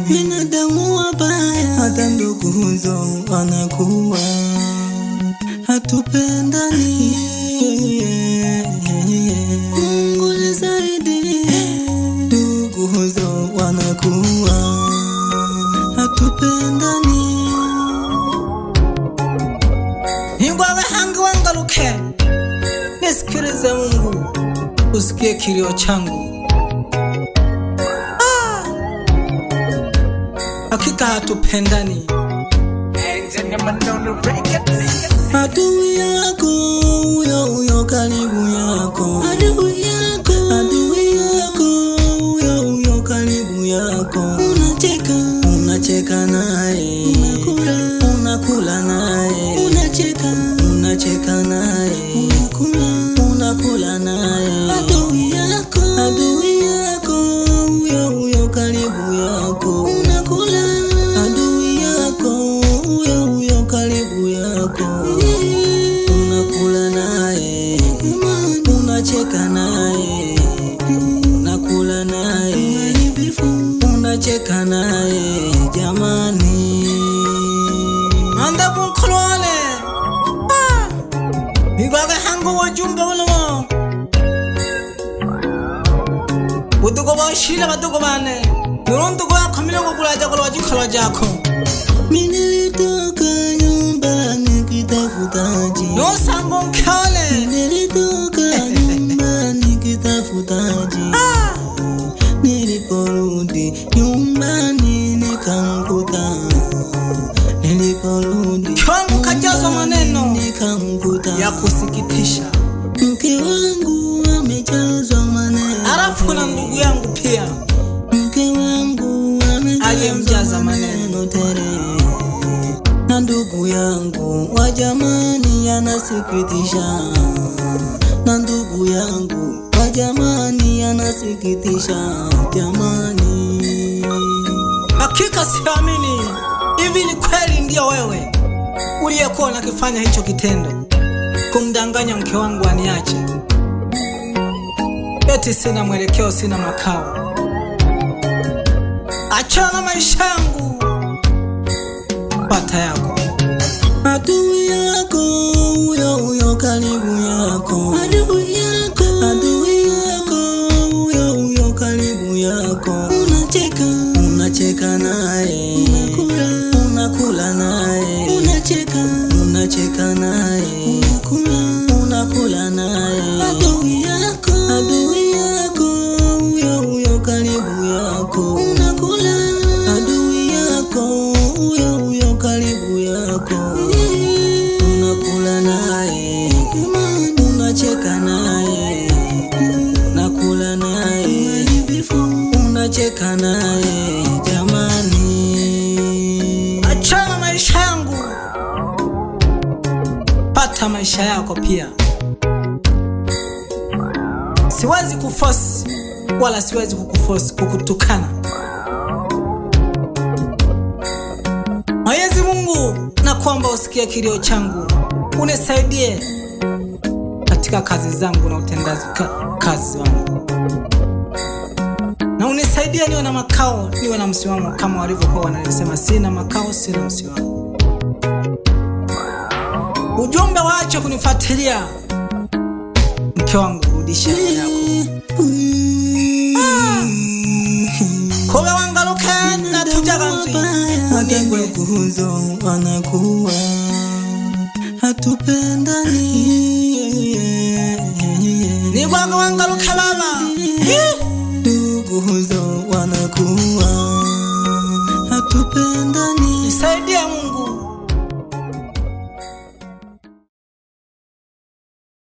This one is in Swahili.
Binadamu wabaya, hata nduguzo wanakuwa hatupendani. Mungu nisaidie, nduguzo wanakuwa hatupendani. Ingwawe hangi wangaluke, nisikilize Mungu, usikie kilio changu. Hakika hatupendani. Adui yako huyo karibu yako, adui yako huyo karibu yako. Unacheka naye, unakula naye, unacheka naye, unakula naye. Adui yako huyo karibu yako, unakula. Adui yako huyo karibu yako, unakula naye, unacheka naye, unakula naye, unacheka naye. Jamani, Anda bunkulwane Igwaga hangu wajumbe ulo Udugo bashila badugo bane Nurundugo yakamila kukulaja kulwajikala jako. Mimi nilitoka nyumbani kitafutaji, Nosango mkale nilitoka nyumbani kitafutaji. Niliporudi nyumbani nikamkuta, kwangu kajazwa maneno nikamkuta ya kusikitisha. Mke wangu amejazwa maneno, Alafu na ndugu yangu pia, mke wangu amejazwa maneno tere. Na ndugu yangu wa jamani anasikitisha, na ndugu yangu wa jamani anasikitisha. Jamani, hakika siamini. Hivi ni kweli ndio wewe uliyekuwa unakifanya hicho kitendo, kumdanganya mke wangu aniache? Eti sina mwelekeo, sina makao. Achana maisha yangu, pata yako. adui yako huyo karibu yako, adui yako huyo karibu yako. Unacheka naye, unakula naye, unacheka naye, unakula naye. Adui yako huyo karibu yako, unakula. Adui yako huyo karibu yako, unakula naye, unacheka naye, unakula naye, unacheka naye. Jamani, Achana maisha yangu, pata maisha yako pia. Siwezi kuforce wala siwezi kukuforce kukutukana. Mwenyezi Mungu, nakuomba usikie kilio changu, unisaidie katika kazi zangu na utendaji kazi wangu, na unisaidie niwe na makao, niwe na msimamo kama walivyokuwa wanasema sina makao, sina msimamo. Ujumbe waache kunifuatilia. Mke wangu, rudisha yako. Koga wangaluke na tujaganzi Wadengwe kuhuzo wanakuwa hatupendani. Ni waga wangaluke baba, nduguzo wanakuwa hatupendani. nisaidie Mungu,